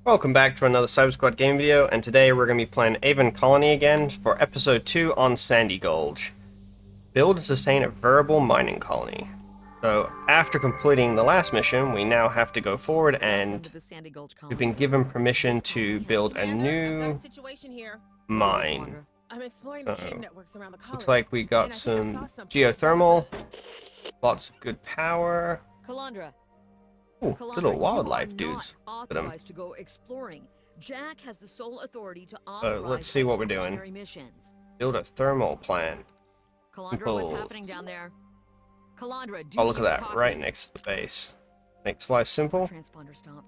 Welcome back to another Cyber Squad game video, and today we're going to be playing Aven Colony again for episode 2 on Sandy Gulch. Build and sustain a variable mining colony. So, after completing the last mission, we now have to go forward and we've been given permission to build a new mine. I'm exploring the cave networks around the colony. Looks like we got some geothermal, lots of good power. Calandra. Ooh, little wildlife dudes. Authorized to go exploring. Jack has the sole authority to authorize Let's see what we're doing. Missions. Build a thermal plant. Calandra, what's happening down there? Calandra, Oh, look at that, right next to the base. Makes life simple.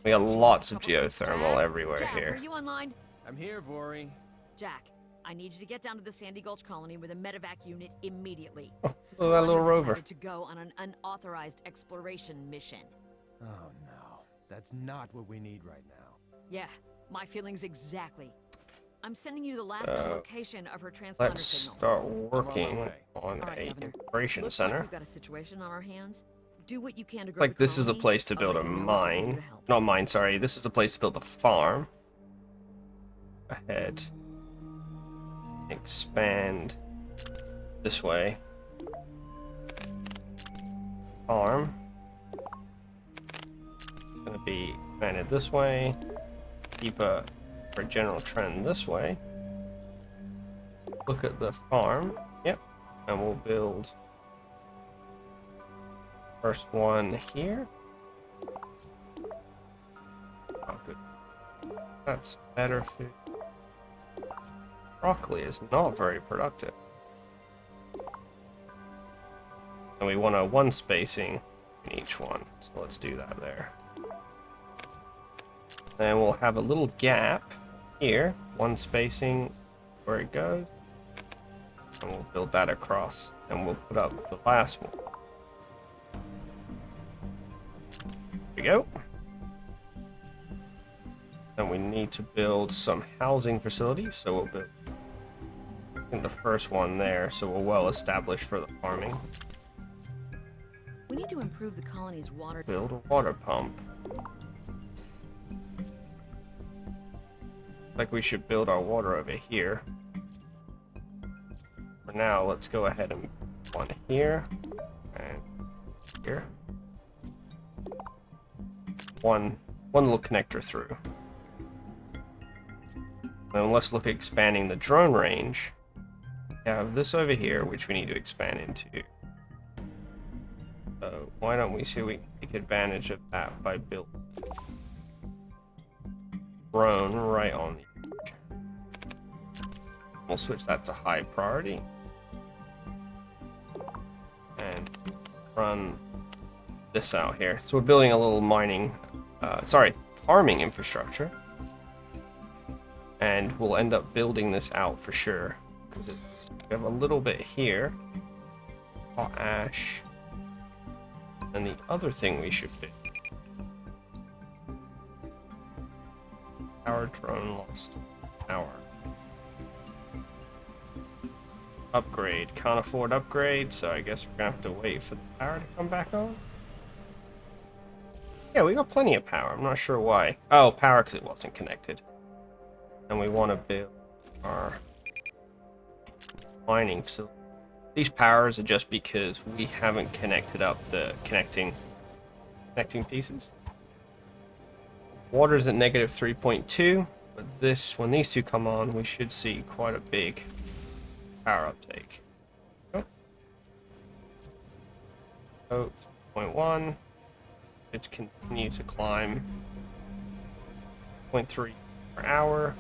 We got lots of geothermal everywhere Jack, here. Are you online? I'm here, Vori. Jack, I need you to get down to the Sandy Gulch colony with a medevac unit immediately. Oh, look at that little Calandra rover. decided to go on an unauthorized exploration mission. Oh no, that's not what we need right now. Yeah, my feelings exactly. I'm sending you the last known location of her transponder Let's signal. start working on All right, a Governor. integration Looks center. like we've got a situation on our hands. Do what you can to It's grow like the this is a colony. place to I'll build a let you know if I can do mine. to help. Not mine, sorry. This is a place to build a farm. Ahead. Expand this way. Farm. Gonna be expanded this way. Keep a general trend this way. Look at the farm. Yep. And we'll build first one here. Oh, good. That's better food. Broccoli is not very productive. And we want a one spacing in each one. So let's do that there. Then we'll have a little gap here, one spacing where it goes. And we'll build that across. And we'll put up the last one. There we go. And we need to build some housing facilities, so we'll build the first one there, so we're well established for the farming. We need to improve the colony's water. Build a water pump. Like we should build our water over here. For now, let's go ahead and one here and here. One little connector through. Then let's look at expanding the drone range. We have this over here, which we need to expand into. So why don't we see if we can take advantage of that by building drone right on the edge. We'll switch that to high priority. And run this out here. So we're building a little farming infrastructure. And we'll end up building this out for sure. Because we have a little bit here. Hot ash. And the other thing we should do. Power drone lost. Power. Upgrade. Can't afford upgrade, so I guess we're gonna have to wait for the power to come back on. Yeah, we got plenty of power. I'm not sure why. Oh, power because it wasn't connected. And we want to build our mining facility. These powers are just because we haven't connected up the connecting pieces. Water's at negative 3.2, but when these two come on, we should see quite a big power uptake. Oh, 3.1. It continue to climb. 0.3 per hour.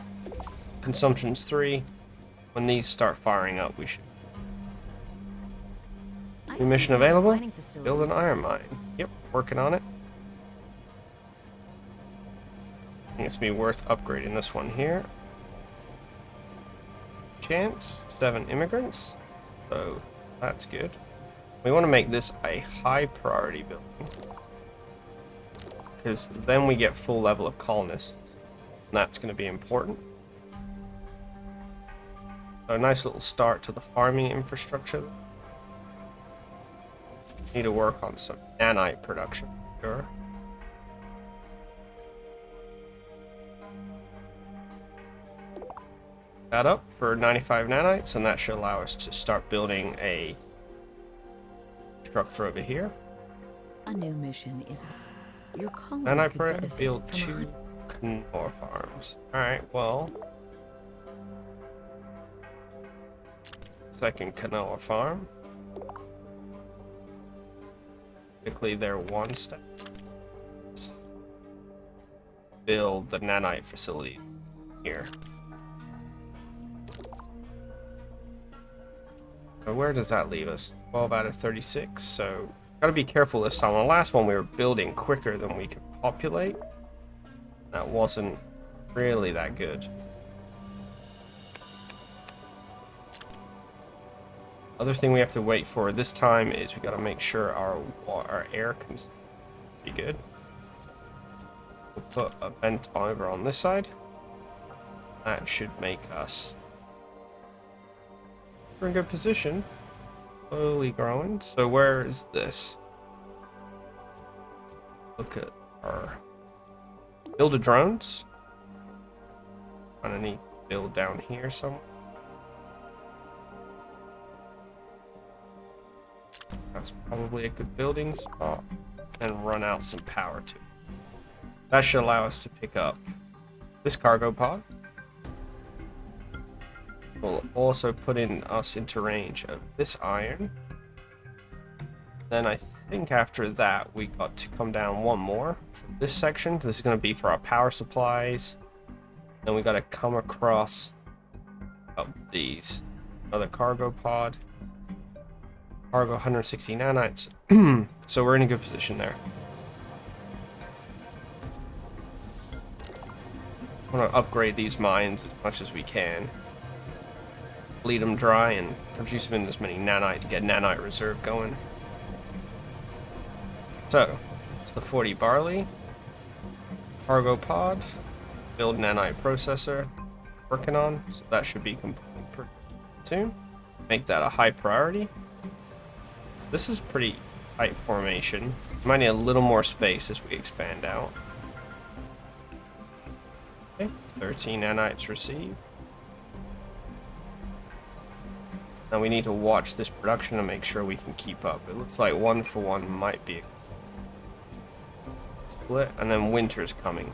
Consumption's 3. When these start firing up, we should. New mission available? Build an iron mine. Yep, working on it. I think it's gonna be worth upgrading this one here. Chance, 7 immigrants. So that's good. We want to make this a high priority building. Because then we get full level of colonists. And that's going to be important. So a nice little start to the farming infrastructure. Need to work on some nanite production. Sure. that up for 95 nanites, and that should allow us to start building a structure over here. A new mission is your colony And I could benefit build from a 2 Canor farms. Alright, well. Second Canor farm. Typically they're 1 step. Build the nanite facility here. So where does that leave us? 12 out of 36, so gotta be careful this time. On the last one we were building quicker than we could populate. That wasn't really that good. Other thing we have to wait for this time is we gotta make sure our air comes pretty good. We'll put a vent over on this side. That should make us we're in good position. Slowly growing. So where is this? Look at our build a drones. Kinda need to build down here somewhere. That's probably a good building spot. And run out some power to it. That should allow us to pick up this cargo pod. Will also put us into range of this iron. Then I think after that we got to come down one more from this section. This is going to be for our power supplies. Then we got to come across up these. Another cargo pod. Cargo 160 nanites. So we're in a good position there. I want to upgrade these mines as much as we can. Bleed them dry and produce them in as many nanite to get nanite reserve going. So, it's the 40 barley, cargo pod, build nanite processor, working on, so that should be complete pretty soon. Make that a high priority. This is pretty tight formation. Might need a little more space as we expand out. Okay, 13 nanites received. Now we need to watch this production to make sure we can keep up. It looks like 1 for 1 might be a split, and then winter's coming.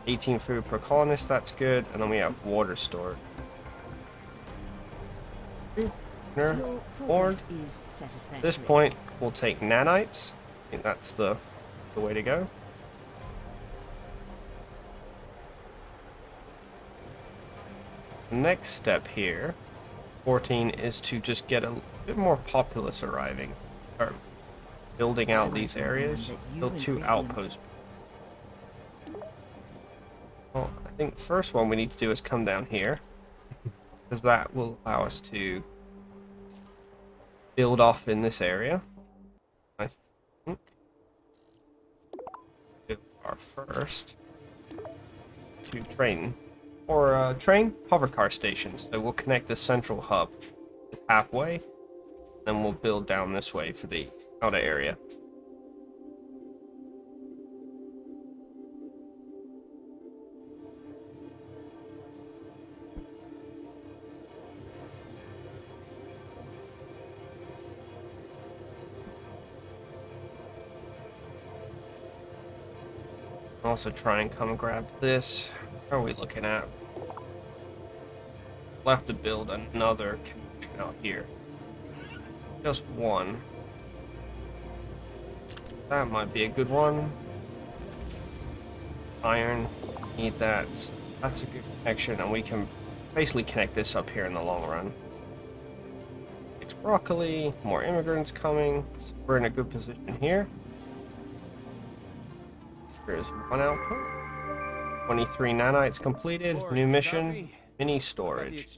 18 food per colonist, that's good, and then we have water stored. Board. At this point, we'll take nanites. I think that's the way to go. Next step here, 14, is to just get a bit more populace arriving. Start building out these areas. Build 2 outposts. Well, I think the first one we need to do is come down here, because that will allow us to build off in this area. I think our first 2 train hover car stations. So we'll connect the central hub halfway, then we'll build down this way for the outer area. Also try and come grab this. What are we looking at? We'll have to build another connection out here. Just one. That might be a good one. Iron. Need that. That's a good connection, and we can basically connect this up here in the long run. It's broccoli. More immigrants coming. So we're in a good position here. There's 1 output. 23 nanites completed. New mission. Mini storage.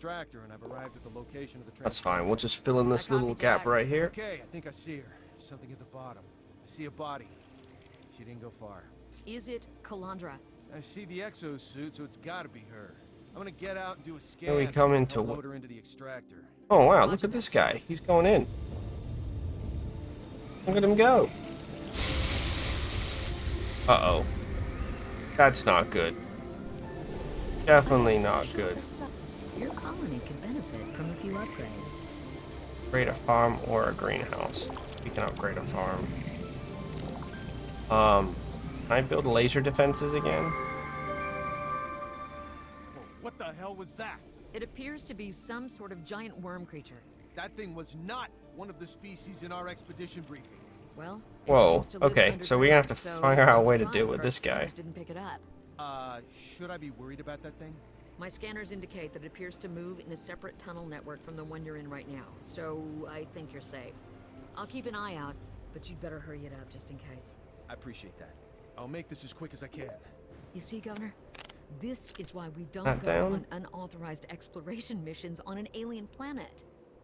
That's fine. We'll just fill in this little gap right here. Okay, I think I see her. Something at the bottom. I see a body. She didn't go far. Is it Calandra? I see the exosuit, so it's gotta be her. I'm gonna get out and do a scan. Here we come into load her into the extractor. Oh wow, look at this guy. He's going in. Look at him go. Uh-oh. That's not good. Definitely not good. Your colony could benefit from a few upgrades. Upgrade a farm or a greenhouse. We can upgrade a farm. Can I build laser defenses again? Whoa, what the hell was that? It appears to be some sort of giant worm creature. That thing was not one of the species in our expedition briefing. Well, it Whoa, seems to live okay, so we're gonna have to underground, figure it's out a no way to surprise deal that with our this guy. scanners didn't pick it up. Should I be worried about that thing? My scanners indicate that it appears to move in a separate tunnel network from the one you're in right now, so I think you're safe. I'll keep an eye out, but you'd better hurry it up just in case. I appreciate that. I'll make this as quick as I can. You see, Governor? This is why we don't Not go down. on unauthorized exploration missions on an alien planet.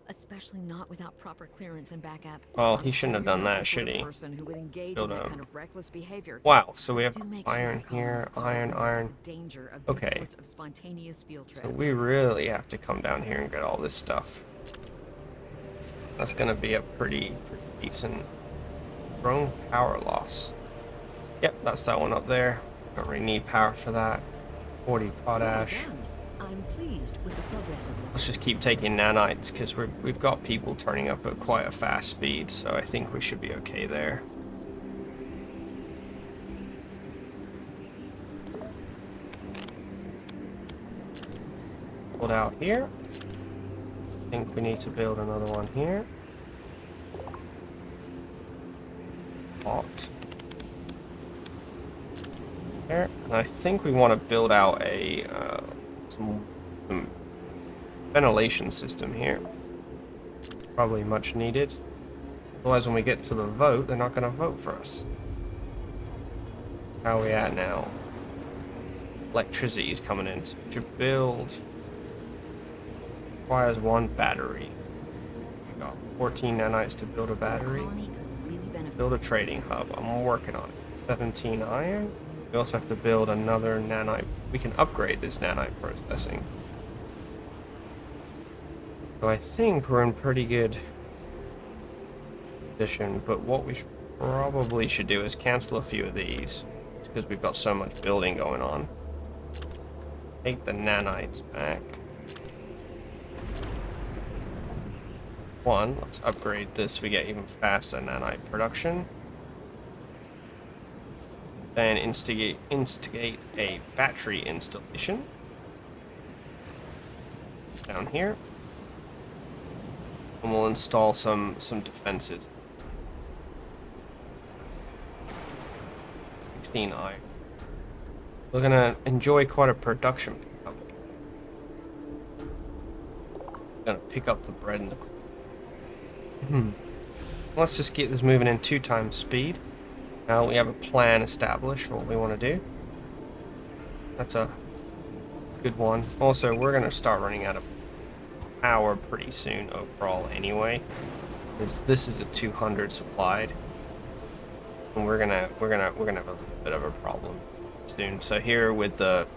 Especially not without proper clearance and backup. Well, he shouldn't have You're done not that, the should sort of he? person who would engage Build in that a- kind of reckless behavior. Wow, so we have Do make sure iron your here, colonists are iron, aware of iron. the danger of these Okay. sorts of spontaneous field trips. So we really have to come down here and get all this stuff. That's gonna be a pretty decent drone power loss. Yep, that's that one up there. Don't really need power for that. 40 potash. Well done. I'm pleased with the progress of Let's just keep taking nanites because we've got people turning up at quite a fast speed, so I think we should be okay there. Build out here. I think we need to build another one here. Locked. There. And I think we want to build out a some ventilation system here. Probably much needed. Otherwise, when we get to the vote, they're not going to vote for us. How are we at now? Electricity is coming in. To build requires one battery. We got 14 nanites to build a battery. colony could really benefit. Build a trading hub. I'm working on it. 17 iron. We also have to build another nanite. We can upgrade this nanite processing. So I think we're in pretty good position, but what we probably should do is cancel a few of these, because we've got so much building going on. Take the nanites back. One, let's upgrade this, we get even faster nanite production. Then instigate a battery installation. Down here. And we'll install some defenses. 16 iron. We're gonna enjoy quite a production pickup. Gonna pick up the bread and the Let's just get this moving in 2 times speed. Now we have a plan established for what we want to do. That's a good one. Also, we're gonna start running out of power pretty soon overall anyway, because this is a 200 supplied, and we're gonna have a bit of a problem soon. So here with the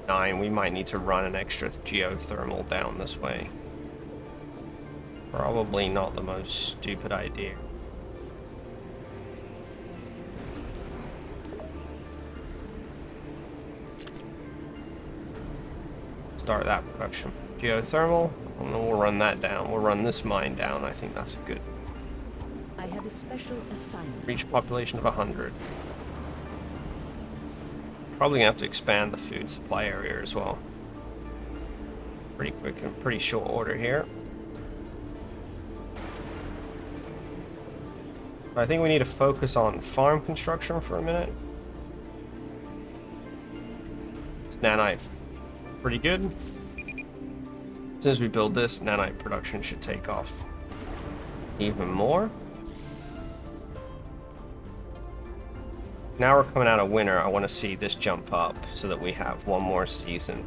9, we might need to run an extra geothermal down this way. Probably not the most stupid idea. Start that production. Geothermal, and then we'll run that down. We'll run this mine down. I think that's a good. I have a special assignment. Reach population of 100. Probably gonna have to expand the food supply area as well. Pretty quick and pretty short order here. I think we need to focus on farm construction for a minute. It's nanite pretty good. As soon as we build this, nanite production should take off even more. Now we're coming out of winter. I want to see this jump up so that we have one more season.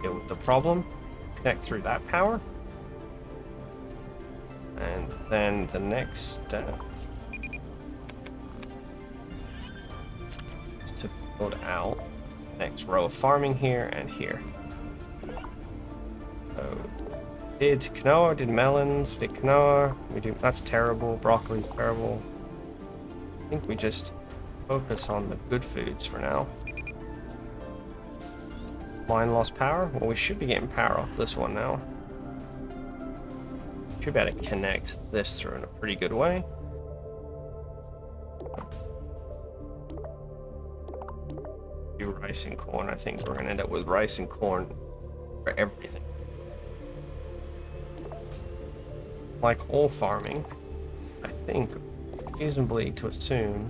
Deal with the problem. Connect through that power. And then the next step is to build out next row of farming here and here. So, did quinoa, did melons, did quinoa. We do. That's terrible. Broccoli's terrible. I think we just focus on the good foods for now. Mine lost power? Well, we should be getting power off this one now. Should be able to connect this through in a pretty good way. Do rice and corn. I think we're gonna end up with rice and corn for everything. Like all farming, I think reasonably to assume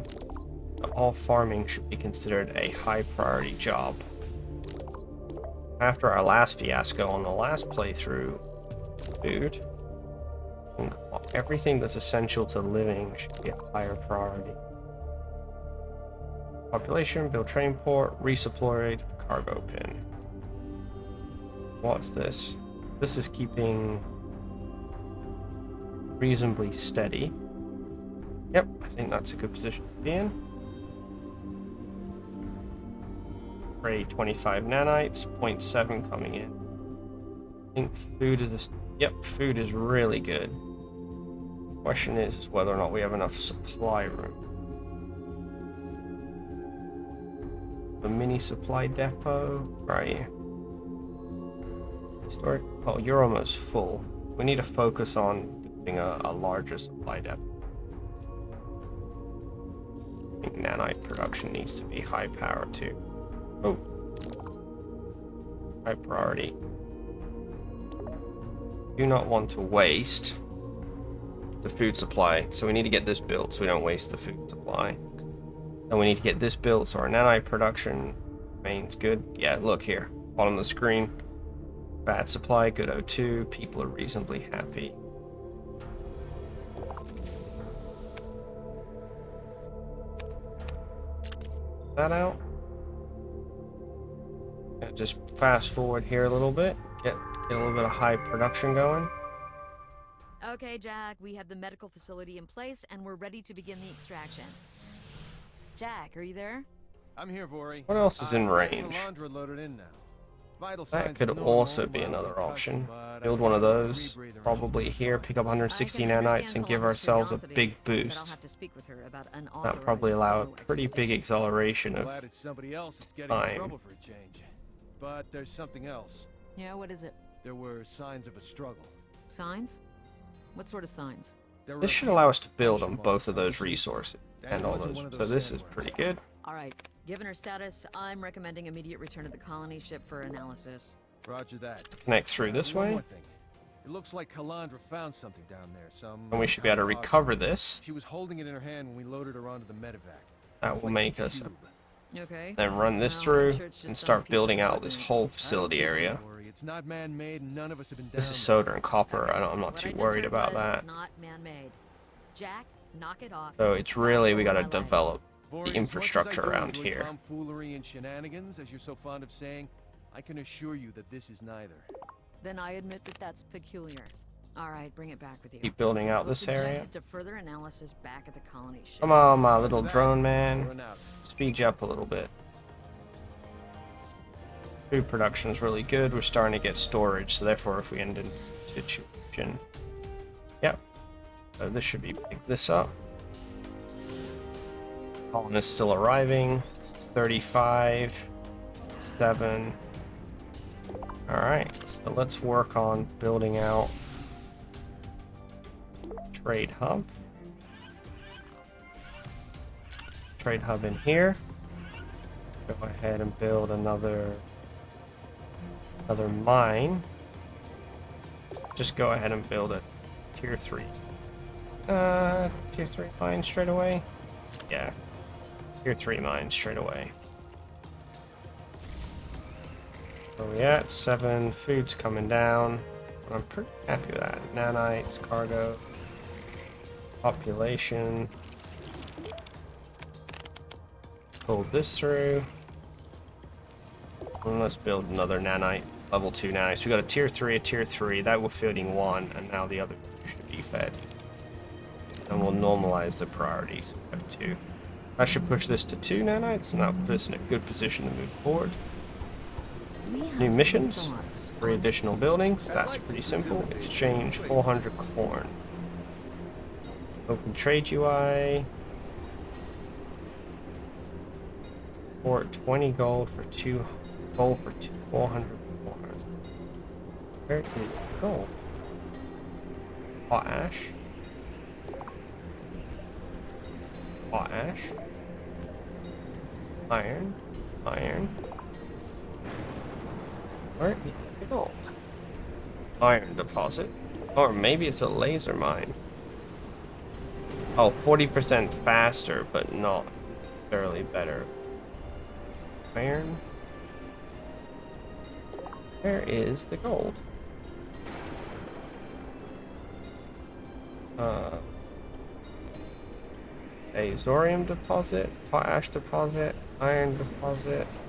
that all farming should be considered a high priority job. After our last fiasco on the last playthrough, food, I think everything that's essential to living should be a higher priority. Population, build train port, resupply, cargo pin. What's this? This is keeping reasonably steady. Yep, I think that's a good position to be in. Trade 25 nanites, 0.7 coming in. I think food is yep, food is really good. Question is whether or not we have enough supply room. The mini supply depot, right? Store. Oh, you're almost full. We need to focus on building a larger supply depot. I think nanite production needs to be high power too. Oh, high priority. Do not want to waste the food supply, so we need to get this built so we don't waste the food supply. And we need to get this built so our nanite production remains good. Yeah, look here, bottom of the screen. Bad supply, good O2. People are reasonably happy. That out. And just fast forward here a little bit. Get a little bit of high production going. Okay, Jack, we have the medical facility in place and we're ready to begin the extraction. Jack, are you there? I'm here, Vori. What else is in range? Calandra loaded in now. Vital That signs could of normal, also be mild another concussion, option. but Build I've one of got a those, rebreather probably instruction. here, pick up 160 I can nanites understand and give Calandra's ourselves a curiosity, big but I'll boost. have to speak with her about That unauthorized probably allow a solo pretty big expeditions. acceleration I'm of glad it's somebody else that's getting in time. trouble for a change. But there's something else. Yeah, what is it? There were signs of a struggle. Signs? What sort of signs? There were This a should few allow us to build on punch both of marks on those the resources That and all wasn't those. one of So those this is sandworms. pretty good. All right, given her status, I'm recommending immediate return to the colony ship for analysis. Roger that. Connect through this One way, more thing. It looks like Calandra found something down there. and we should be able to recover this. She was holding it in her hand when we loaded her onto the medevac. That It's will like make a us cube. Okay. then run this Well, through I'm sure it's just and some start piece of building out this equipment. whole I don't facility think so, area. Rory. It's not man-made, and none of us have been down This is there. solder and copper. I'm not What I too just worried heard about was that. Not man-made. Jack, knock it off. So and it's stop really, we blowing gotta my life. develop Vori, the as infrastructure much as I do around enjoy here. tomfoolery and shenanigans, as you're so fond of saying, I can assure you that this is neither. Then I admit that that's peculiar. All right, bring it back with you. Keep building out We'll this subject area. it to further analysis back at the colony ship. Come on, my little Roger that. drone Over man. and out. Speed you up a little bit. Food production is really good. We're starting to get storage, so therefore if we end in situation. Yep. So this should be pick this up. Colonists still arriving. It's 35. 7. Alright, so let's work on building out trade hub. Trade hub in here. Go ahead and build another mine. Just go ahead and build a tier 3. Tier 3 mine straight away. Yeah. Tier 3 mine straight away. Where we at? 7. Food's coming down. I'm pretty happy with that. Nanites, cargo, population. Pull this through. And let's build another nanite, level 2 nanites. We got a tier 3, a tier 3. That we're feeding 1, and now the other 2 should be fed. And we'll normalize the priorities of 2. I should push this to 2 nanites, and that'll put us in a good position to move forward. We have New some missions, thoughts 3 on additional buildings. That's pretty simple. Exchange 400 corn. Open trade UI. Or 20 gold for 2 Gold for 400. Where is gold? Potash. Potash. Iron. Iron. Where is the gold? Iron deposit. Or maybe it's a laser mine. Oh, 40% faster, but not necessarily better. Iron. Where is the gold? A Zorium deposit, potash deposit, iron deposit.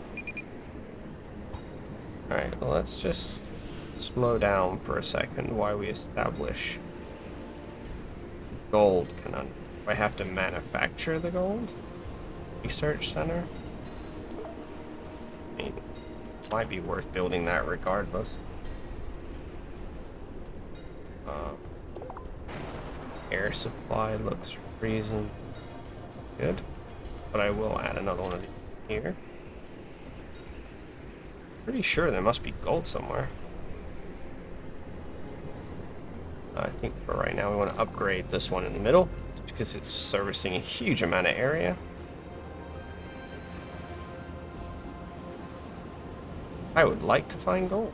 Alright, well, let's just slow down for a second while we establish gold. Do I have to manufacture the gold? Research center? I mean, might be worth building that regardless. Air supply looks reasonably good, but I will add another one of these here. Pretty sure there must be gold somewhere. I think for right now we want to upgrade this one in the middle because it's servicing a huge amount of area. I would like to find gold.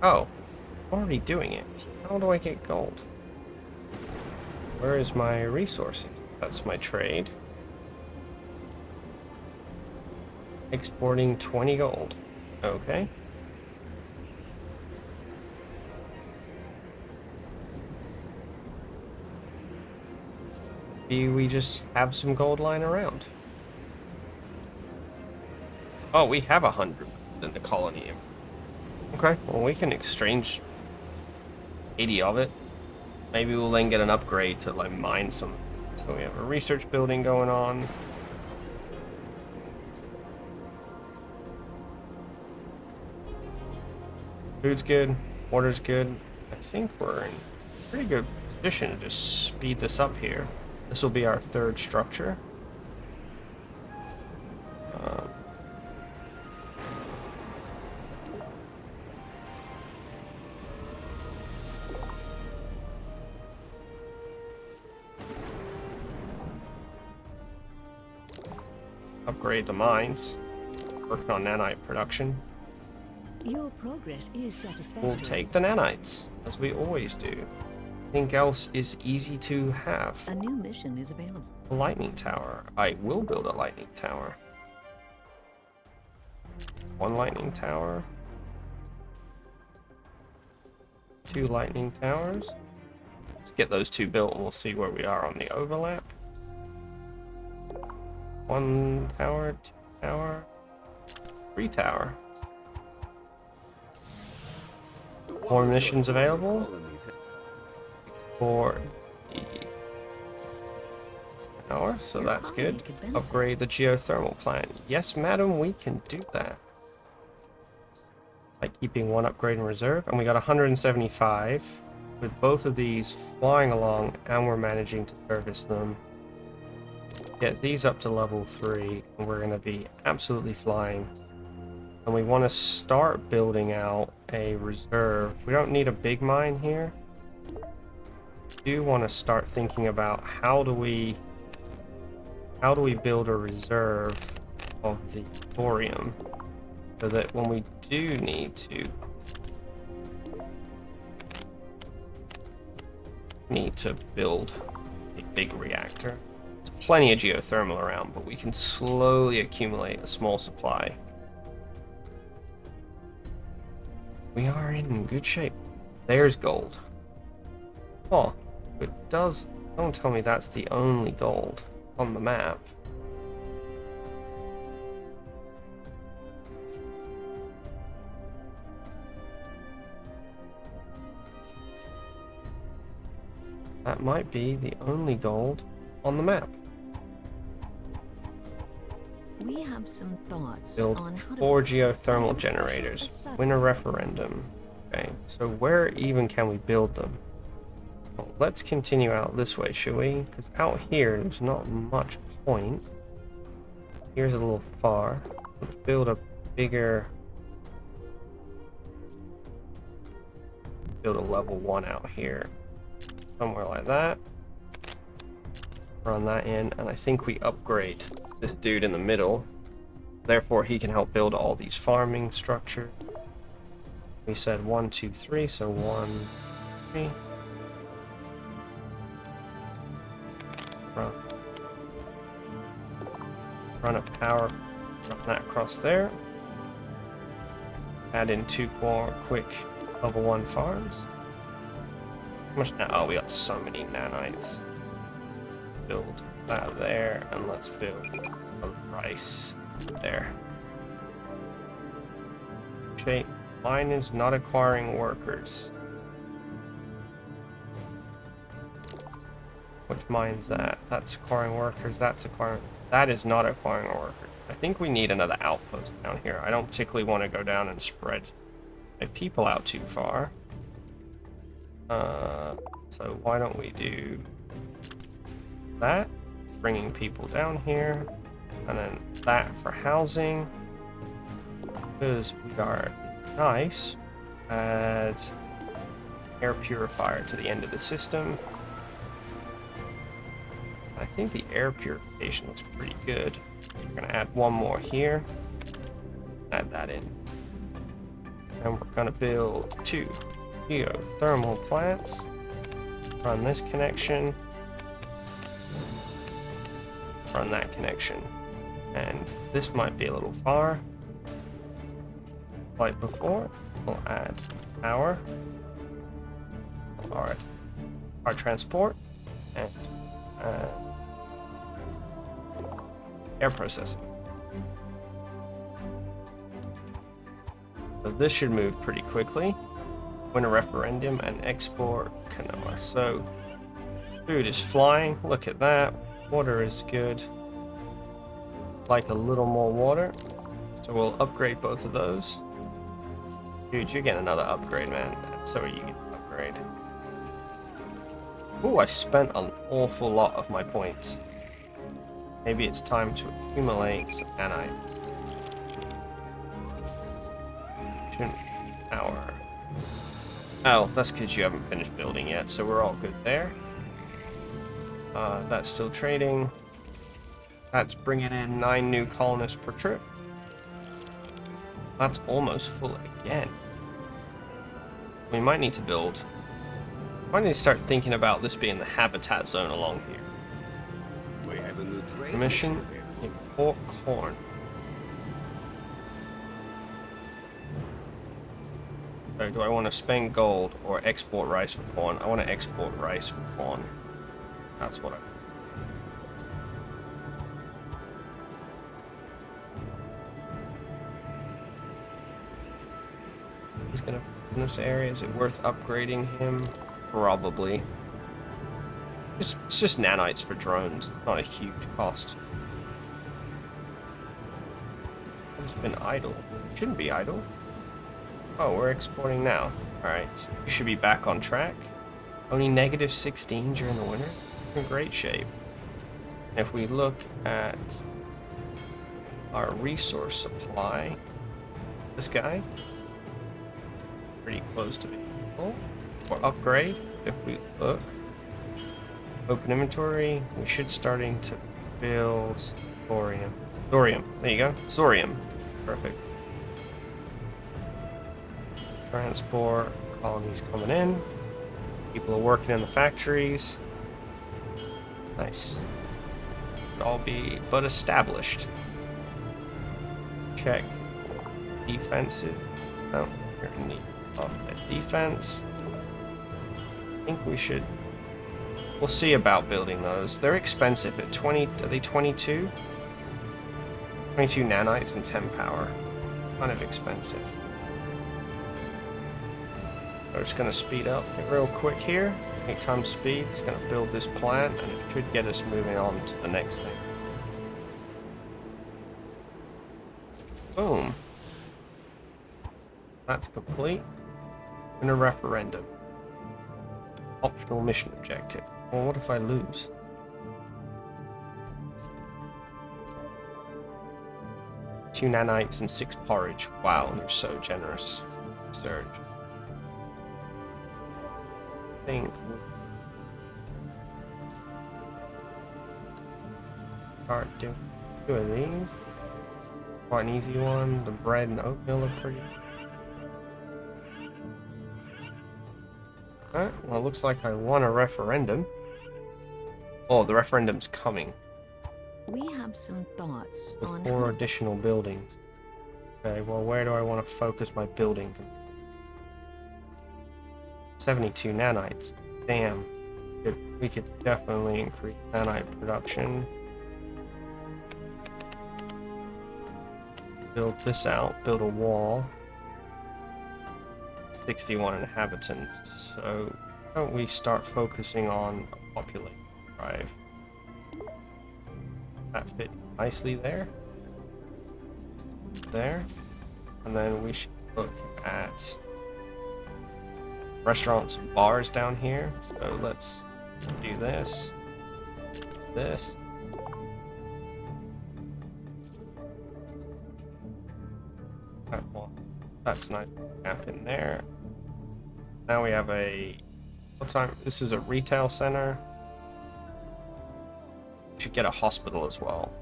Oh, I'm already doing it. How do I get gold? Where is my resources? That's my trade. Exporting 20 gold. Okay. Maybe we just have some gold lying around. Oh, we have 100 in the colony. Okay, well we can exchange 80 of it. Maybe we'll then get an upgrade to like mine some. So we have a research building going on. Food's good, water's good. I think we're in pretty good position to just speed this up here. This will be our third structure. Upgrade the mines. Working on nanite production. Your progress is satisfactory. We'll take the nanites, as we always do. Anything else is easy to have. A new mission is available. A lightning tower. I will build a lightning tower. One lightning tower. 2 lightning towers. Let's get those 2 built and we'll see where we are on the overlap. 1 tower, 2 tower, 3 tower. More missions available for the tower, so that's good. Upgrade the geothermal plant. Yes, madam, we can do that. By keeping 1 upgrade in reserve, and we got 175 with both of these flying along, and we're managing to service them. Get these up to level 3, and we're going to be absolutely flying. And we want to start building out a reserve. We don't need a big mine here. We do want to start thinking about how do we build a reserve of the thorium so that when we do need to build a big reactor. There's plenty of geothermal around, but we can slowly accumulate a small supply. We are in good shape. There's gold. Oh, it does. Don't tell me that's the only gold on the map. That might be the only gold on the map. We have some thoughts Build on how 4 to geothermal generators. Win a referendum. Okay, so where even can we build them? Well, let's continue out this way, shall we? Because out here, there's not much point. Here's a little far. Let's build a bigger... Build a level 1 out here. Somewhere like that. Run that in, and I think we upgrade this dude in the middle. Therefore, he can help build all these farming structures. We said 1, 2, 3, so 1, 3. Run a power, run that across there. Add in 2 more quick level 1 farms. How much now? Oh, we got so many nanites. Build that there, and let's build a rice there. Shape. Mine is not acquiring workers. Which mine's that? That's acquiring workers, that's acquiring... That is not acquiring a worker. I think we need another outpost down here. I don't particularly want to go down and spread my people out too far. So why don't we do that? Bringing people down here. And then that for housing. Because we are nice. Add air purifier to the end of the system. I think the air purification looks pretty good. We're gonna add 1 more here. Add that in. And we're gonna build 2 geothermal plants. Run this connection. Run that connection. And this might be a little far. Like before, we'll add power. Alright. Our transport. And air processing. So this should move pretty quickly. Win a referendum and export canola. So food is flying. Look at that. Water is good. Like a little more water. So we'll upgrade both of those. Dude, you're getting another upgrade, man. So are you getting an upgrade. Ooh, I spent an awful lot of my points. Maybe it's time to accumulate some nanites. Power. Oh, that's because you haven't finished building yet, so we're all good there. That's still trading. That's bringing in 9 new colonists per trip. That's almost full again. We might need to build. Might need to start thinking about this being the habitat zone along here. We have a new trade Mission, import corn. So do I want to spend gold or export rice for corn? I want to export rice for corn. That's what I... He's gonna... In this area, is it worth upgrading him? Probably. It's just nanites for drones. It's not a huge cost. It's been idle. It shouldn't be idle. Oh, we're exporting now. Alright, we should be back on track. Only -16 during the winter. We're in great shape. If we look at our resource supply, this guy, pretty close to being full. Or upgrade, if we look. Open inventory, we should starting to build thorium. Thorium, there you go. Thorium. Perfect. Transport, colonies coming in. People are working in the factories. Nice. Should all be but established. Check. Defensive. No, you're gonna need offset defense. I think we should. We'll see about building those. They're expensive at 20. Are they 22? 22 nanites and 10 power. Kind of expensive. I'm just going to speed up it real quick here. 8 times speed. It's going to build this plant and it should get us moving on to the next thing. Boom. That's complete. And a referendum. Optional mission objective. Well, what if I lose? 2 nanites and 6 porridge. Wow, you're so generous. Surge. I think start doing 2 of these. Quite an easy one. The bread and oatmeal are pretty. Alright, well, it looks like I won a referendum. Oh, the referendum's coming. We have some thoughts With on 4 additional buildings. Okay, well, where do I want to focus my building? 72 nanites. Damn. We could definitely increase nanite production. Build this out. Build a wall. 61 inhabitants. So, why don't we start focusing on a population drive? That fit nicely there. There. And then we should look at restaurants and bars down here. So let's do this. This. Well, that's a nice gap in there. Now we have a... What time? This is a retail center. Should get a hospital as well.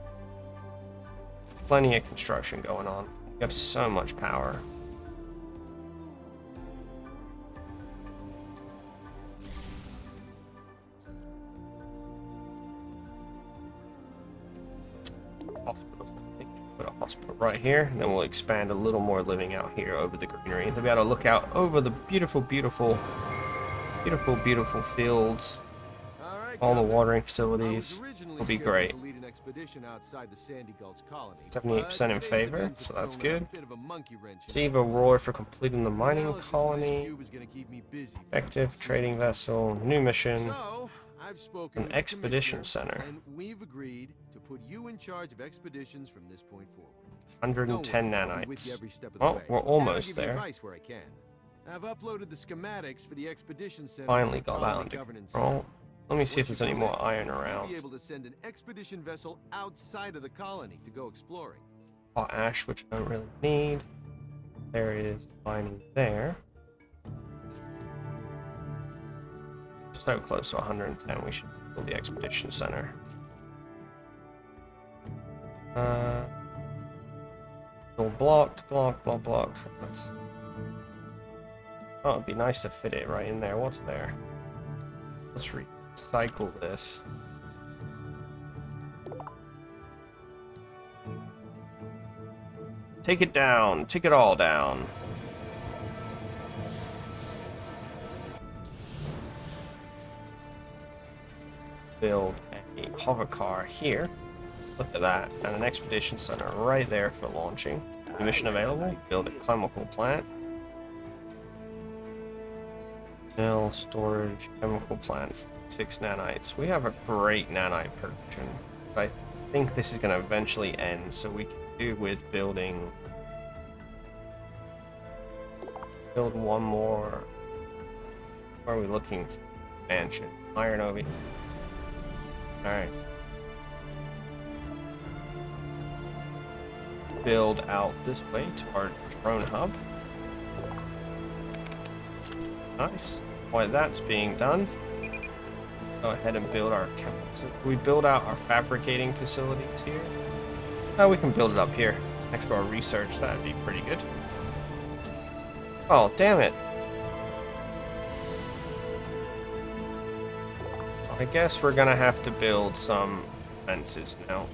Plenty of construction going on. We have so much power. Hospital. I think we'll put a hospital right here, and then we'll expand a little more living out here over the greenery. They'll be able to look out over the beautiful, beautiful, beautiful, beautiful fields. All the watering facilities will be great. 78% in favor, so that's good. Receive a reward for completing the mining colony. Effective trading vessel, new mission, an expedition center. We've agreed to put you in charge of expeditions from this point forward. 110 nanites. Oh, we're almost there. I've uploaded the schematics for the expedition center. Finally got that under control. Let me see if there's any more iron around. Be able to send an expedition vessel outside of the colony to go exploring. Hot ash, which I don't really need. There it is, mining there. So close to 110, we should build the expedition center. All blocked. That's... Oh, it'd be nice to fit it right in there. What's there? Let's recycle this. Take it down. Take it all down. Build a hover car here. Look at that. And an expedition center right there for launching. New mission available. Build a chemical plant. Mill, storage, chemical plant, 6 nanites. We have a great nanite production. I think this is going to eventually end, so we can do with build one more. Where are we looking for? Mansion. Iron Ovi. Alright. Build out this way to our drone hub. Nice. While that's being done, go ahead and build our chemicals. So we build out our fabricating facilities here. Oh, we can build it up here next to our research. That'd be pretty good. Oh, damn it. I guess we're gonna have to build some fences now.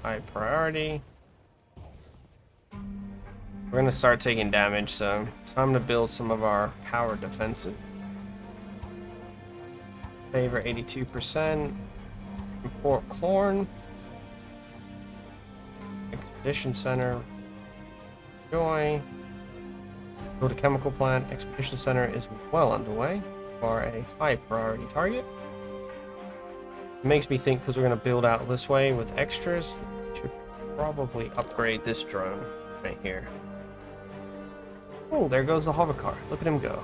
High priority. We're gonna start taking damage, so time to build some of our power defenses. Favor 82%. Import corn. Expedition center. Joy. Build a chemical plant. Expedition center is well underway for a high priority target. It makes me think, because we're gonna build out this way with extras, we should probably upgrade this drone right here. Oh, there goes the hover car. Look at him go.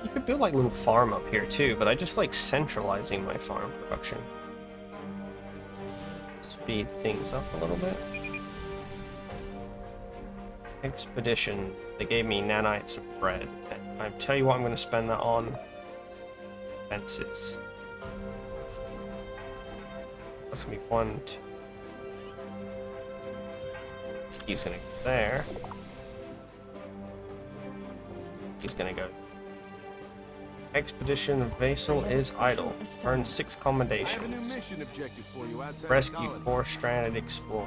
You could build like a little farm up here too, but I just like centralizing my farm production. Speed things up a little bit. Expedition. They gave me nanites and bread. And I tell you what, I'm going to spend that on. Fences. That's going to be 1, 2. He's going to go there. He's going to go. Expedition Vassal is idle. Earn 6 I have a new commendations. mission objective for you outside Rescue the colony. 4 stranded explorer.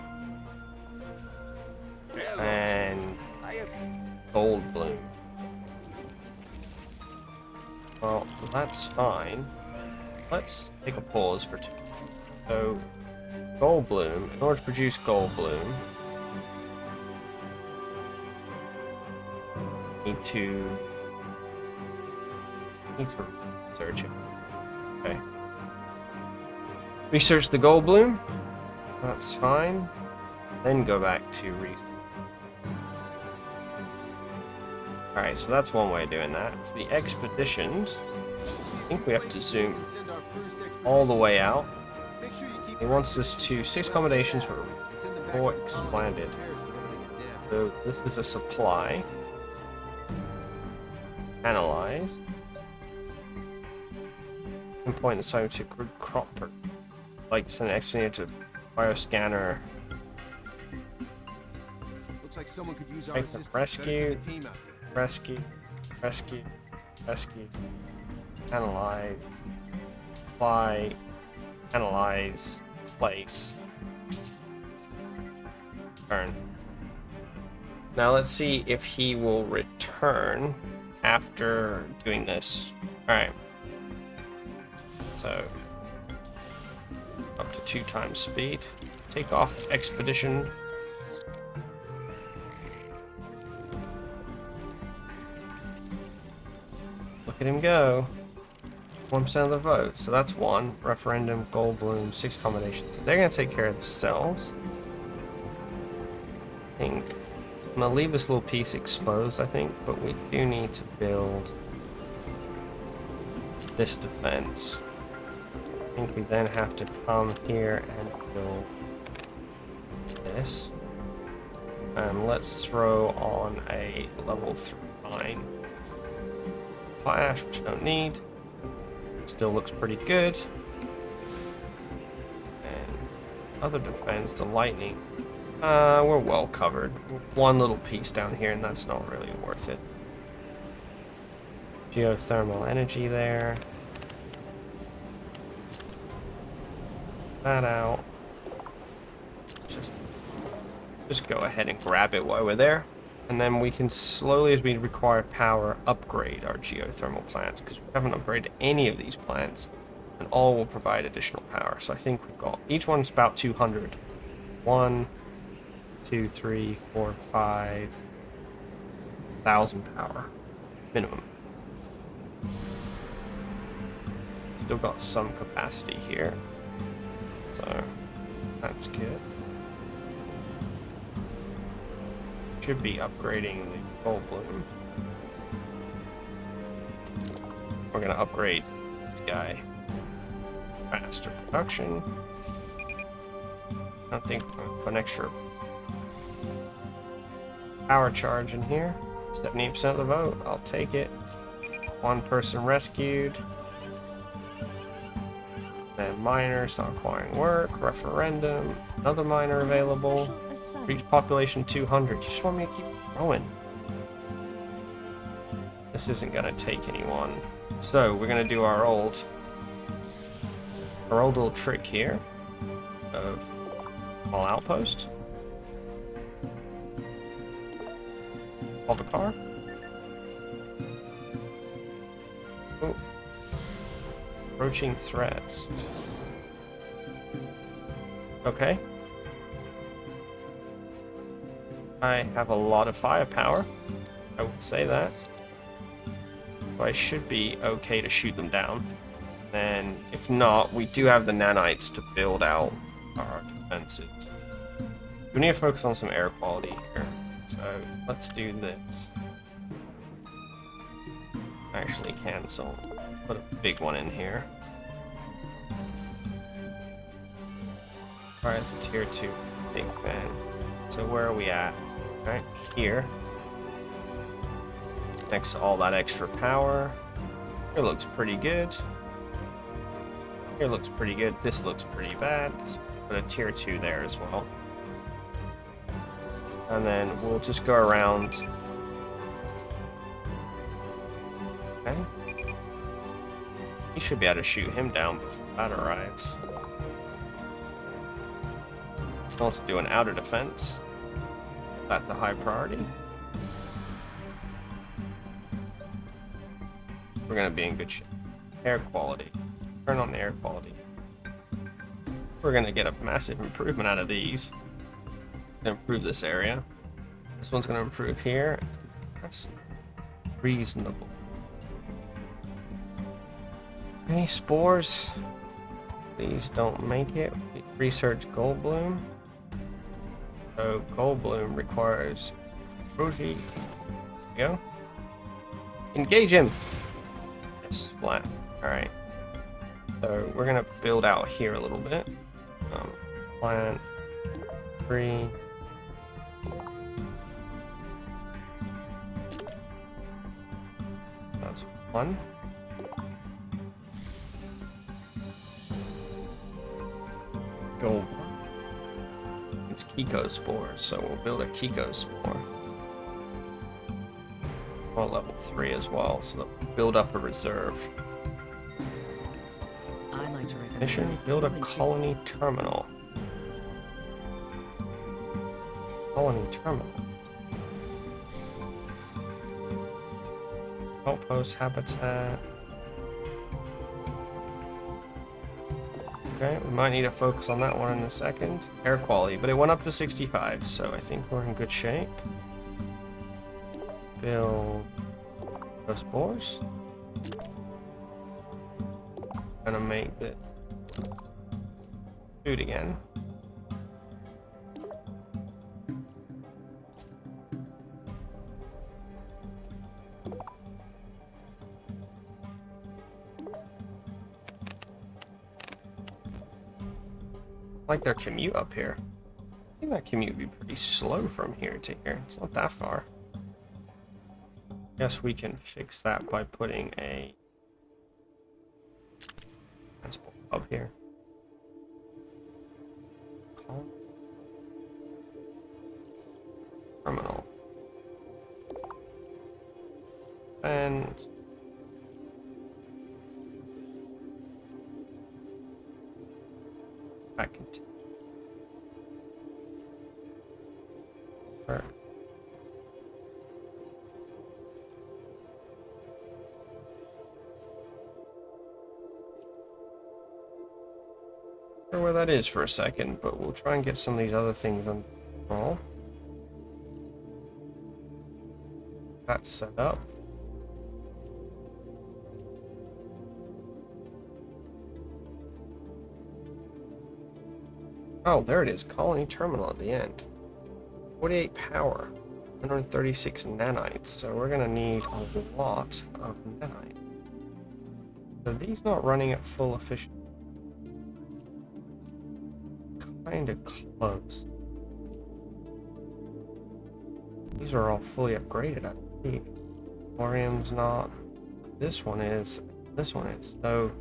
And Gold Bloom. Well, that's fine. Let's take a pause for 2. So, Gold Bloom, in order to produce Gold Bloom, need to research it. Okay. Research the Gold Bloom. That's fine. Then go back to research. Alright, so that's one way of doing that. For the expeditions, I think we have to zoom all the way out. He wants us to 6 accommodations for 4 expanded. So this is a supply. Analyze. Pinpoint the site to group crop per. Like send an engineer to bioscanner. Looks like someone could use our Take assistance. rescue. Send a team out there. Rescue, rescue, rescue, analyze, apply, analyze, place, turn. Now let's see if he will return after doing this. Alright. So, up to 2 times speed. Take off expedition. Look at him go. 1% of the vote. So that's 1. Referendum, Gold Bloom, 6 combinations. So they're going to take care of themselves. I think. I'm going to leave this little piece exposed, I think. But we do need to build this defense. I think we then have to come here and build this. And let's throw on a level 3 mine. Flash, which I don't need. Still looks pretty good. And other defense, the lightning. We're well covered. 1 little piece down here, and that's not really worth it. Geothermal energy there. That out. Just go ahead and grab it while we're there. And then we can slowly, as we require power, upgrade our geothermal plants, because we haven't upgraded any of these plants, and all will provide additional power. So I think we've got, each one's about 200. 1, 2, 3, 4, 5 thousand power minimum. Still got some capacity here, so that's good. Should be upgrading the Gold Bloom. We're gonna upgrade this guy. Faster production. I don't think we're gonna put an extra power charge in here. 78% of the vote. I'll take it. 1 person rescued. Then miners not acquiring work. Referendum. Another miner available. Reach population 200. You just want me to keep going. This isn't gonna take anyone. So we're gonna do our old little trick here of small outpost. Call the car. Oh. Approaching threats. Okay. I have a lot of firepower. I would say that. So I should be okay to shoot them down. And if not, we do have the nanites to build out our defenses. We need to focus on some air quality here. So let's do this. actually cancel. Put a big one in here. Alright, it's a tier 2 big fan. So where are we at? Right here. Next to all that extra power. Here looks pretty good. Here looks pretty good. This looks pretty bad. Let's put a tier 2 there as well. And then we'll just go around. Okay. He should be able to shoot him down before that arrives. Let's do an outer defense. That's a high priority. We're gonna be in good shape. Air quality. Turn on the air quality. We're gonna get a massive improvement out of these. Improve this area. This one's gonna improve here. That's reasonable. Okay, spores. Please don't make it. Research Goldbloom. So Goldbloom requires Roji. There you go. Engage him. Yes, flat. Alright. So we're gonna build out here a little bit. Plant 3. That's 1. Gold. It's Kiko spores, so we'll build a Kiko spore. Or level 3 as well, so that we'll build up a reserve. I'd like to recommend Mission, build a colony terminal. Colony terminal. Outpost habitat. Okay, we might need to focus on that one in a second. Air quality, but it went up to 65, so I think we're in good shape. Build those spores. Gonna make the food again. Like their commute up here. I think that commute would be pretty slow from here to here. It's not that far. Guess we can fix that by putting a transport hub here. Terminal. And back into not sure where that is for a second, but we'll try and get some of these other things under control. That's set up. Oh, there it is. Colony terminal at the end. 48 power. 136 nanites. So we're going to need a lot of nanite. Are these not running at full efficiency? Kind of close. These are all fully upgraded, I believe. Thorium's not. This one is. This one is. So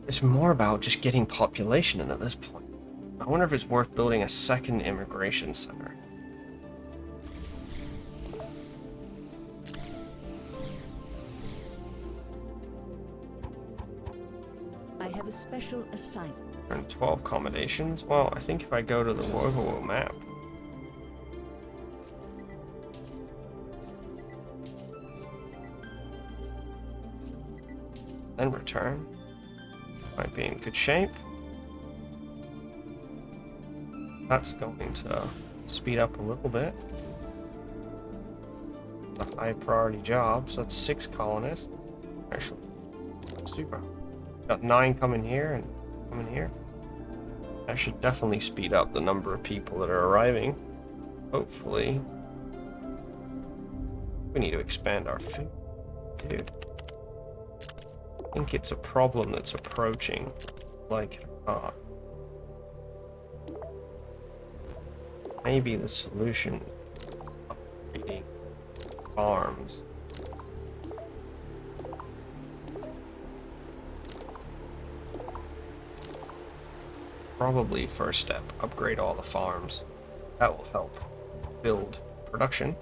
it's more about just getting population in at this point. I wonder if it's worth building a second immigration center. I have a special assignment. And 12 accommodations. Well, I think if I go to the overworld map. Then return. Might be in good shape. That's going to speed up a little bit. It's a high priority job, so that's 6 colonists. Actually, super. Got 9 coming here and coming here. That should definitely speed up the number of people that are arriving. Hopefully. We need to expand our food, too. I think it's a problem that's approaching, like it or not. Maybe the solution is upgrading farms. Probably first step, upgrade all the farms. That will help build production.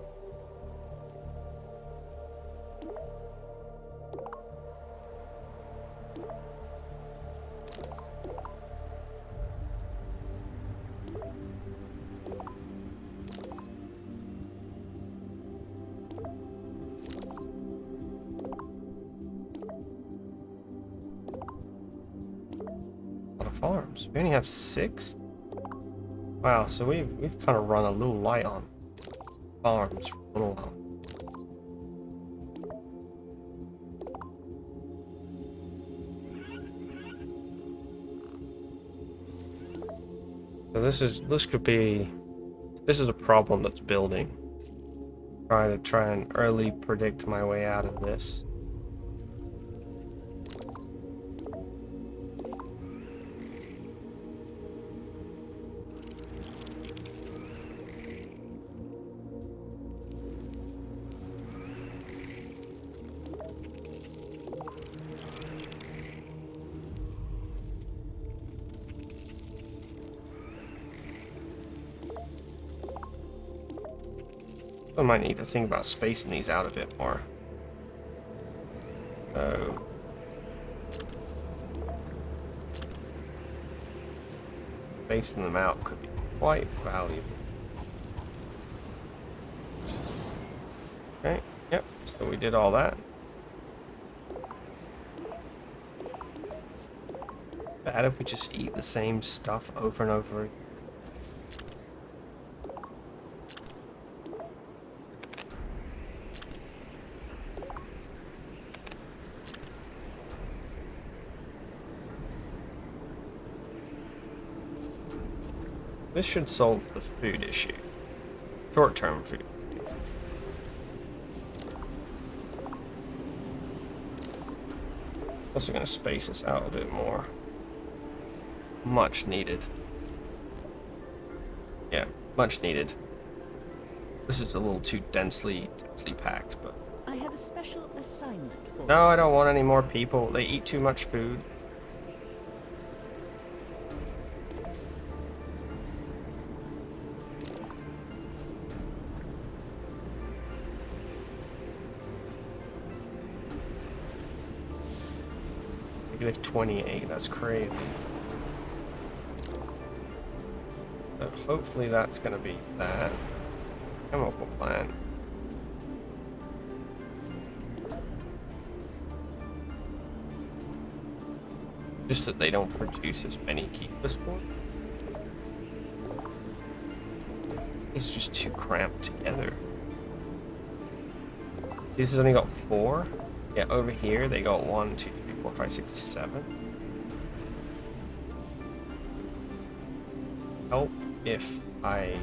Farms. We only have 6? Wow, so we've kind of run a little light on farms for a little while. So this is a problem that's building. Try and early predict my way out of this. I might need to think about spacing these out a bit more. So spacing them out could be quite valuable. Okay, yep, so we did all that. Bad if we just eat the same stuff over and over again. This should solve the food issue. Short-term food. Also gonna space this out a bit more. Much needed. Yeah, much needed. This is a little too densely packed, but... I have a special assignment for No, I don't want any more people. They eat too much food. Negative 28, that's crazy. But hopefully that's gonna be that. Chemical plant. Just that they don't produce as many keepless for. It's just too cramped together. This has only got 4. Yeah, over here they got 1, 2, 3, 4, 5, 6, 7. Help if I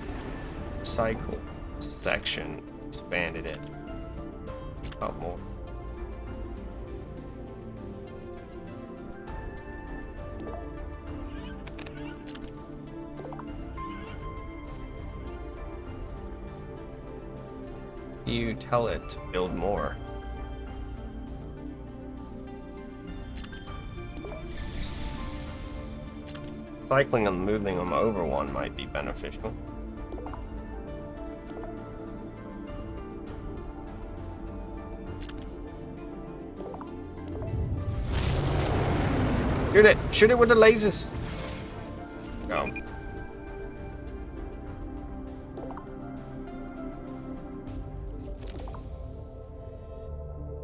cycle section, expanded it out more. You tell it to build more. Cycling and moving them over one might be beneficial. Shoot it! Shoot it with the lasers! Go.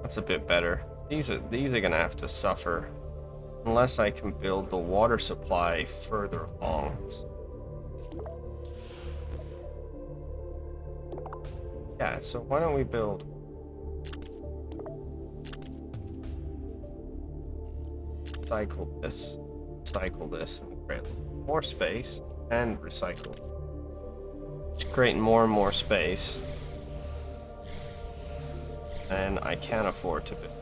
That's a bit better. These are gonna have to suffer. Unless I can build the water supply further along. Yeah, so why don't we build... cycle this, and create more space, and recycle. Just creating more and more space. then I can afford to build.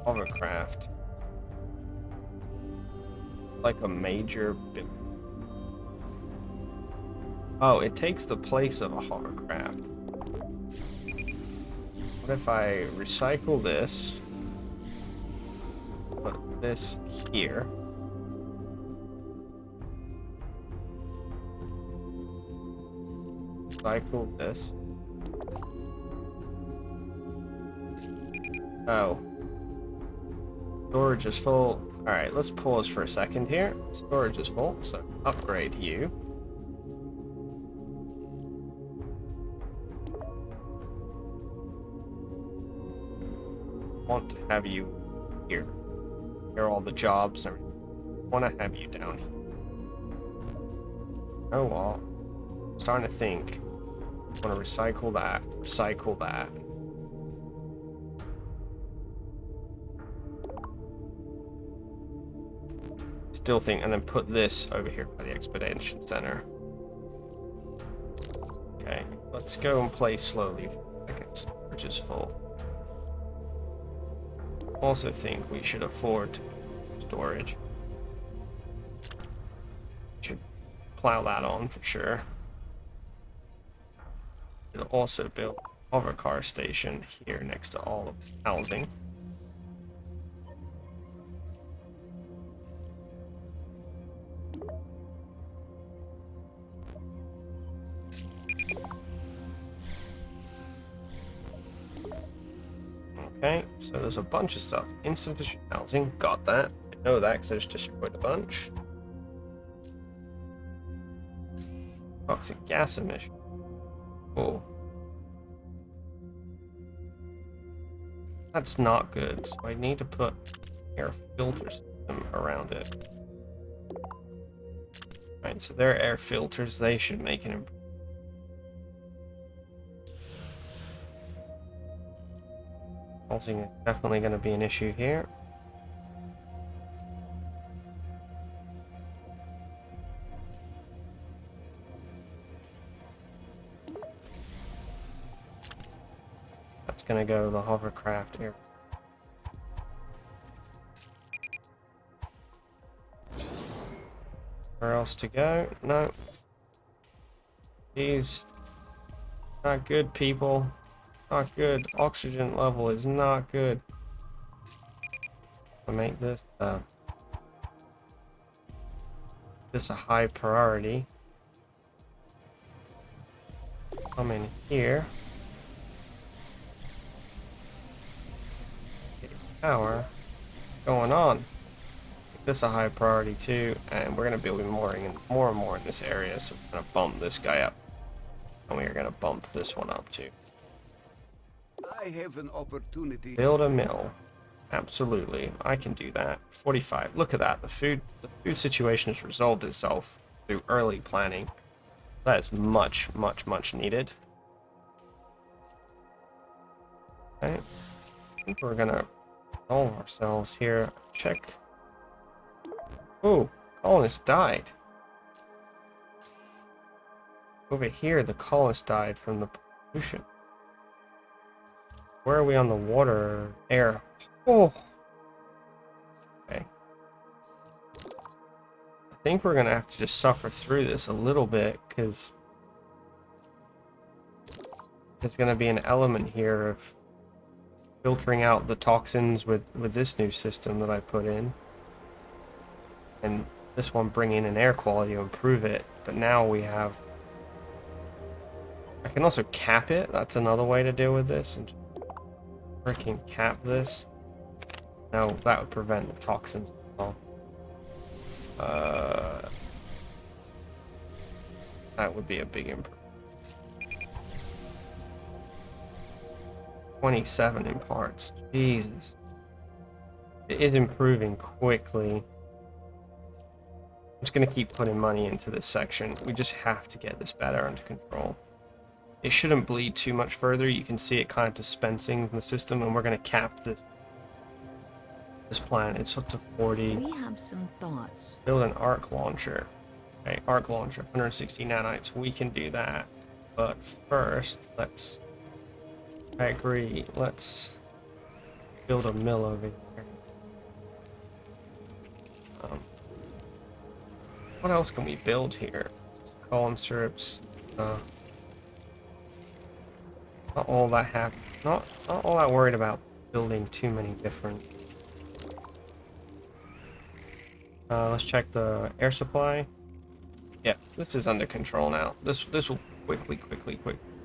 Hovercraft. Like a major build. Oh, it takes the place of a hovercraft. What if I recycle this? Put this here. Recycle this. Oh. Storage is full. Alright, let's pause for a second here. Storage is full, so upgrade you. Want to have you here. Here are all the jobs and everything. Want to have you down here. Oh well. I'm starting to think. I want to recycle that. Recycle that. Still think, and then put this over here by the Expedition Center. Okay, let's go and play slowly for a second. Storage is full. Also think we should afford storage. Should plow that on for sure. We'll also build a hovercar station here next to all of the housing. Okay, so there's a bunch of stuff. Insufficient housing, got that. I know that because I just destroyed a bunch. Toxic gas emission. Oh. That's not good, so I need to put air filter system around it. Right, so their air filters, they should make an improvement. Housing is definitely going to be an issue here. That's going to go to the hovercraft area. Where else to go? No. These not good, people. Not good. Oxygen level is not good. I'll make this a high priority. Come in here. Get power going on. Make this a high priority too, and we're gonna be mooring in more and more in this area. So we're gonna bump this guy up, and we are gonna bump this one up too. I have an opportunity. Build a mill. Absolutely. I can do that. 45. Look at that. The food situation has resolved itself through early planning. That is much, much, much needed. Okay. I think we're gonna resolve ourselves here. Check. Oh, colonist died. Over here, the colonist died from the pollution. Where are we on the water? Air. Oh. Okay. I think we're gonna have to just suffer through this a little bit, because there's gonna be an element here of filtering out the toxins with this new system that I put in. And this one bringing in air quality to improve it. But now we have... I can also cap it. That's another way to deal with this. And freaking cap this. No, that would prevent the toxins as well. That would be a big improvement. 27 in parts. Jesus. It is improving quickly. I'm just gonna keep putting money into this section. We just have to get this better under control. It shouldn't bleed too much further. You can see it kind of dispensing in the system, and we're going to cap this plan. It's up to 40. We have some thoughts. Build an arc launcher. Okay, arc launcher, 160 nanites. We can do that. But first, I agree, let's build a mill over here. What else can we build here? Corn syrups. Not all that not all that worried about building too many different. Let's check the air supply. Yeah, this is under control now. This will quickly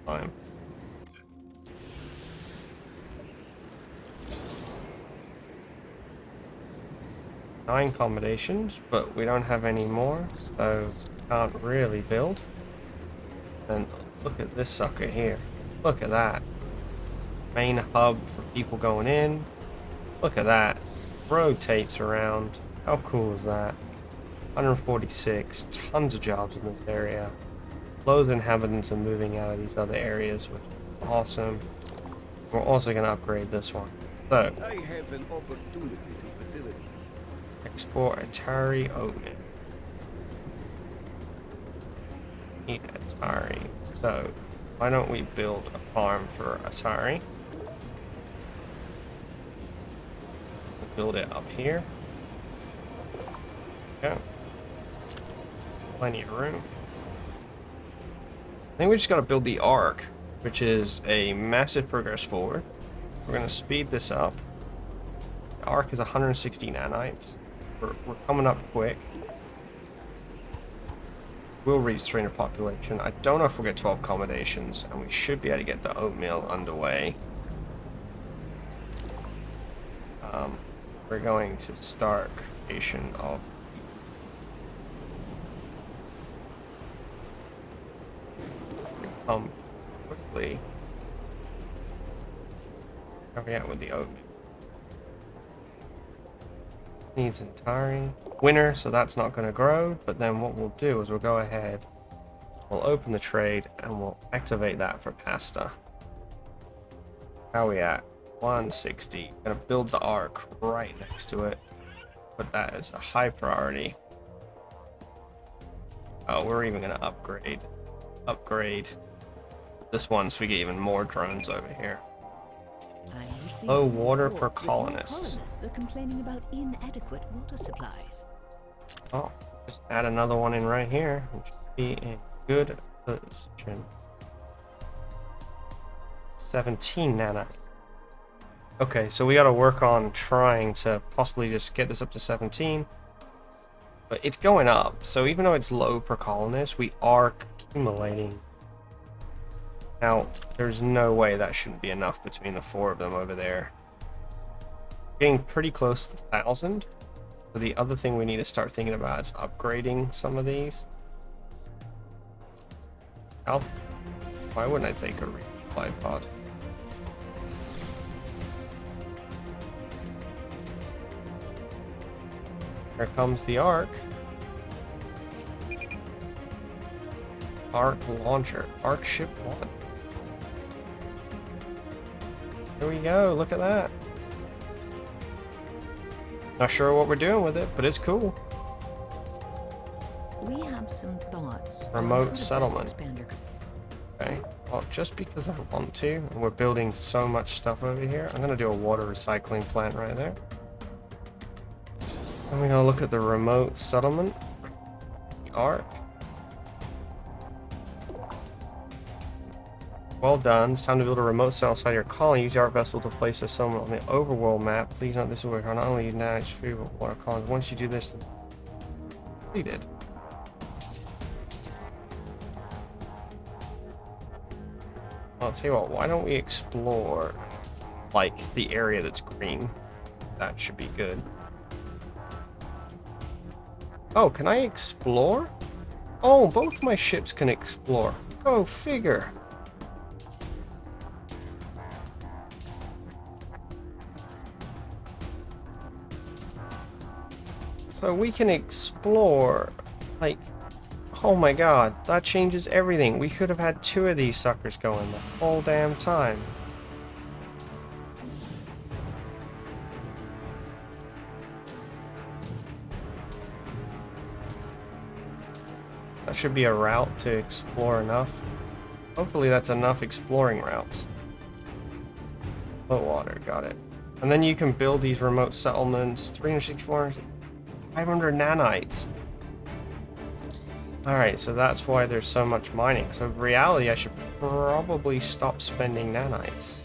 climb. 9 accommodations, but we don't have any more, so can't really build. And look at this sucker here. Look at that. Main hub for people going in. Look at that. Rotates around. How cool is that? 146. Tons of jobs in this area. Loads of inhabitants are moving out of these other areas, which is awesome. We're also going to upgrade this one. So, I have an opportunity to facilitate. export Atari oatmeal. Eat Atari. So, why don't we build a farm for Atari? We'll build it up here. Go. Plenty of room. I think we just gotta build the Ark, which is a massive progress forward. We're gonna speed this up. The Ark is 160 nanites. We're coming up quick. We'll reach 300 population. I don't know if we'll get 12 accommodations, and we should be able to get the oatmeal underway. We're going to start creation of quickly. Where are we at with the oatmeal? Needs Atari. Winter, so that's not going to grow, but then what we'll do is we'll go ahead, we'll open the trade, and we'll activate that for pasta. How are we at? 160. Gonna build the Ark right next to it, but that is a high priority. Oh, we're even gonna upgrade this one so we get even more drones over here. Low water per colonist. Colonists are complaining about inadequate water supplies. Oh, just add another one in right here, which should be in good position. 17 nanite. Okay, so we gotta work on trying to possibly just get this up to 17. But it's going up, so even though it's low per colonist, we are accumulating. Now, there's no way that shouldn't be enough between the 4 of them over there. Getting pretty close to 1,000. So the other thing we need to start thinking about is upgrading some of these. Why wouldn't I take a resupply pod? Here comes the Ark. Ark launcher. Ark ship 1. Here we go, look at that. Not sure what we're doing with it, but it's cool. We have some thoughts. Remote settlement. Okay, well, just because I want to, and we're building so much stuff over here, I'm gonna do a water recycling plant right there. And we're gonna look at the remote settlement. The Ark. Well done. It's time to build a remote cell outside your colony. Use your art vessel to place a settlement on the overworld map. Please note this is where not only manage food but water colonies. Once you do this, then completed. I'll tell you what, why don't we explore like the area that's green? That should be good. Oh, can I explore? Oh, both my ships can explore. Go figure. So we can explore, like, oh my god, that changes everything. We could have had 2 of these suckers going the whole damn time. That should be a route to explore enough. Hopefully that's enough exploring routes. Low water, got it. And then you can build these remote settlements. 364, 500 nanites. Alright, so that's why there's so much mining. So in reality, I should probably stop spending nanites.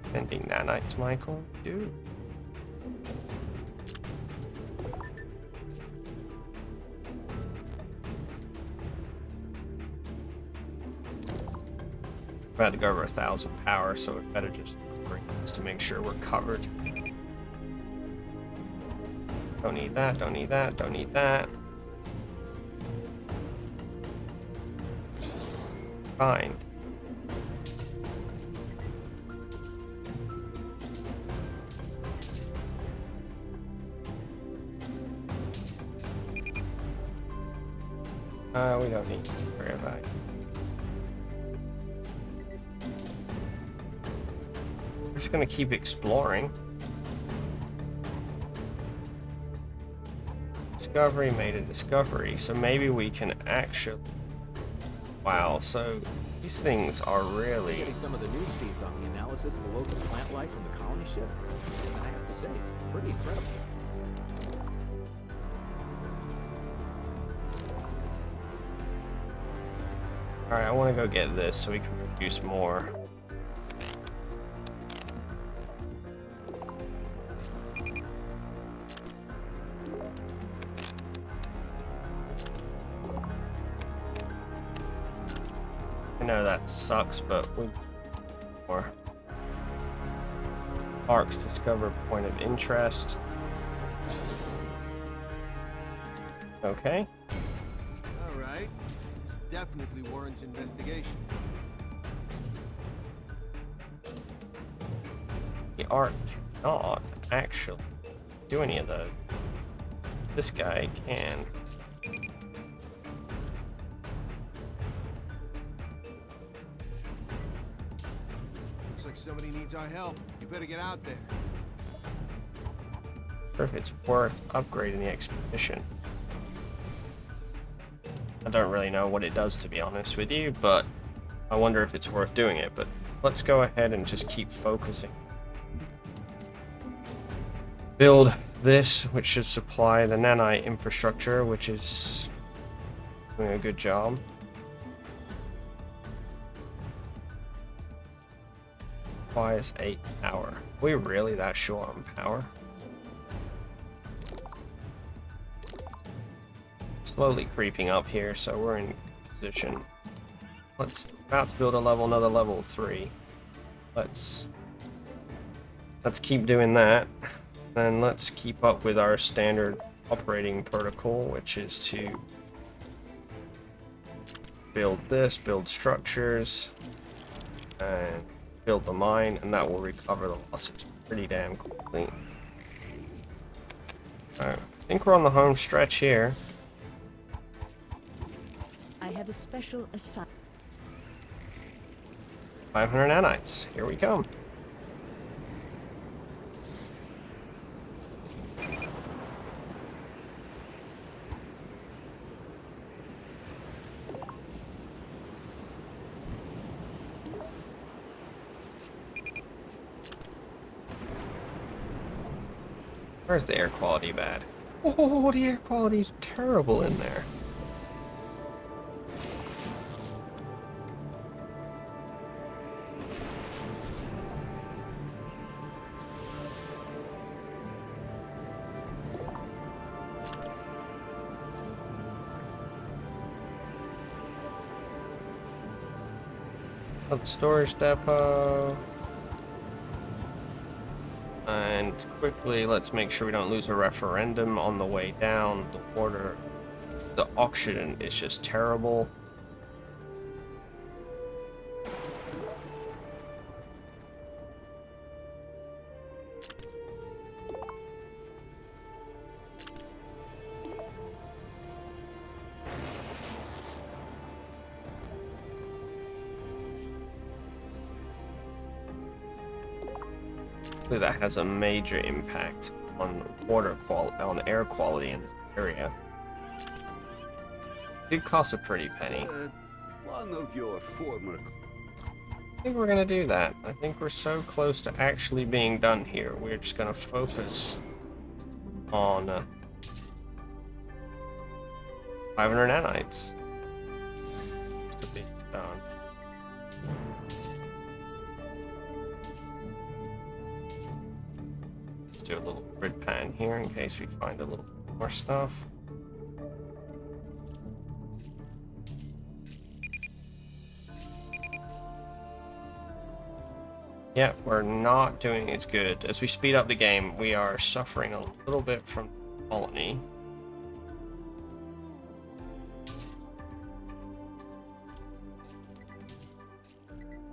Spending nanites, Michael? Dude. About to go over 1,000 power, so it better just bring this to make sure we're covered. Don't need that, don't need that, don't need that. Fine. We don't need to worry about it. We're just gonna keep exploring. Discovery made a discovery, so maybe we can actually... Wow, so these things are really... Getting some of the news feeds on the analysis of the local plant life from the colony ship. And I have to say, it's pretty incredible. Alright, I want to go get this so we can produce more. I know that sucks, but we more. Parks discover point of interest. Okay. All right. This definitely warrants investigation. The Ark cannot actually do any of those. This guy can. Looks like somebody needs our help. You better get out there. Or if it's worth upgrading the expedition. I don't really know what it does, to be honest with you, but I wonder if it's worth doing it. But let's go ahead and just keep focusing. Build this, which should supply the nanite infrastructure, which is doing a good job. Why is 8 power? Are we really that short on power? Slowly creeping up here, so we're in position. Let's about to build another level 3. Let's keep doing that. Then let's keep up with our standard operating protocol, which is to build this, build structures, and build the mine, and that will recover the losses pretty damn quickly. Alright, I think we're on the home stretch here. I have a special assignment. 500 nanites. Here we come. Where's the air quality bad? Oh, the air quality's terrible in there. Storage depot. And quickly, let's make sure we don't lose a referendum on the way down. The water, the oxygen is just terrible. That has a major impact on water quality, on air quality in this area. Did cost a pretty penny. One of your former... I think we're gonna do that. I think we're so close to actually being done here. We're just gonna focus on 500 nanites. To be done. Let's do a little grid pan here in case we find a little more stuff. Yeah, we're not doing as good. As we speed up the game, we are suffering a little bit from colony.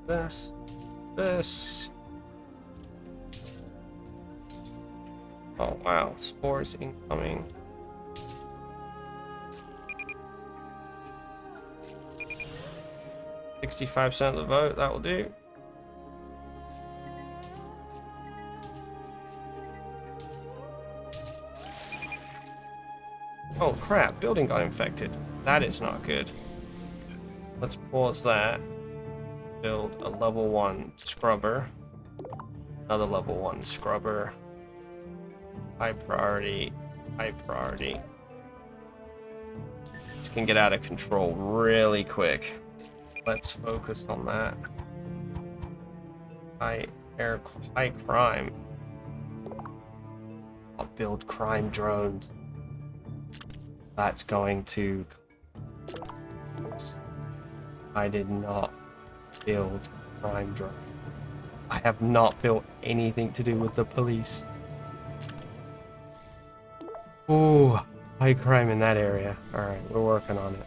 This. Oh wow, spores incoming. $65 of the vote, that will do. Oh crap, building got infected. That is not good. Let's pause that. Build a level 1 scrubber. Another level 1 scrubber. High priority. High priority. This can get out of control really quick. Let's focus on that. High crime. I'll build crime drones. That's going to... I did not build crime drone. I have not built anything to do with the police. Ooh, high crime in that area. Alright, we're working on it.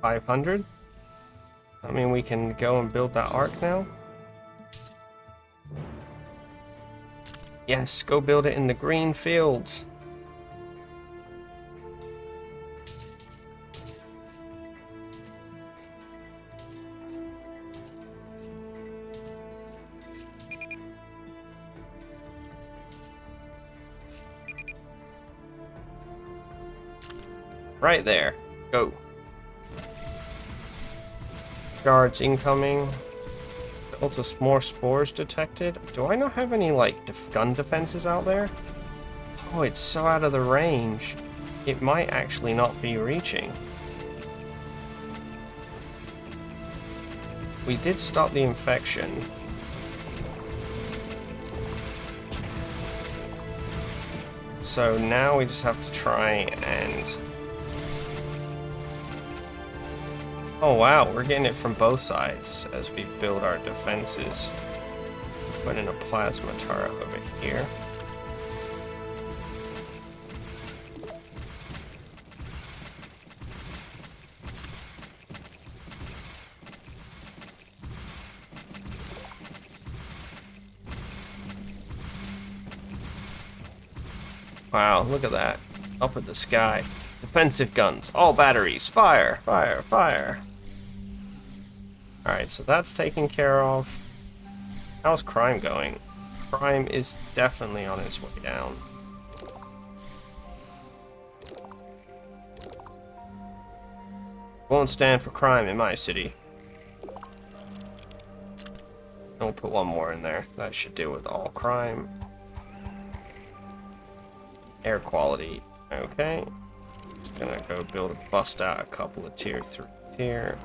$500? I mean, we can go and build that arc now. Yes, go build it in the green fields. Right there. Go. Guards incoming. Also, more spores detected. Do I not have any, like, gun defenses out there? Oh, it's so out of the range. It might actually not be reaching. We did stop the infection. So now we just have to try and... Oh wow, we're getting it from both sides as we build our defenses. Put in a plasma turret over here. Wow, look at that. Up at the sky. Defensive guns. All batteries. Fire, fire, fire. Alright, so that's taken care of. How's crime going? Crime is definitely on its way down. Won't stand for crime in my city. And we'll put one more in there. That should deal with all crime. Air quality. Okay. Just gonna go bust out a couple of tier 3 tier.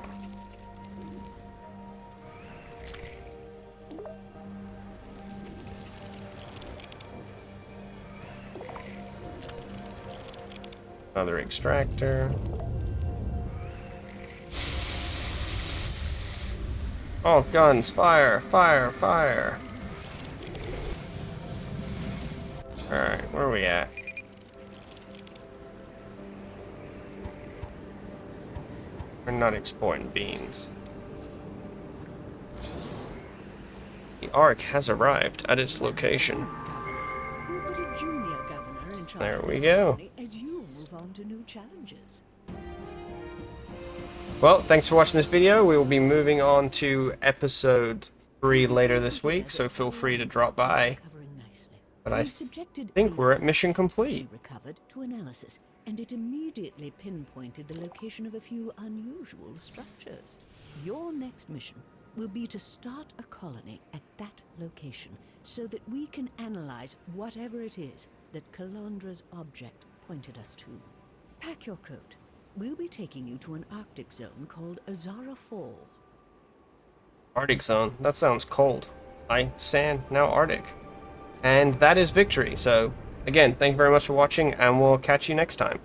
Another extractor. Oh, guns! Fire! Fire! Fire! Alright, where are we at? We're not exporting beans. The Ark has arrived at its location. We'll put a junior governor in charge There of we this go. colony as you move on to new challenges. Well, thanks for watching this video. We will be moving on to episode free later this week, so feel free to drop by. But I think we're at mission complete. Recovered to analysis, and it immediately pinpointed the location of a few unusual structures. Your next mission will be to start a colony at that location so that we can analyze whatever it is that Calandra's object pointed us to. Pack your coat. We'll be taking you to an Arctic zone called Azara Falls. Arctic zone. That sounds cold. Sand, now Arctic. And that is victory. So, again, thank you very much for watching, and we'll catch you next time.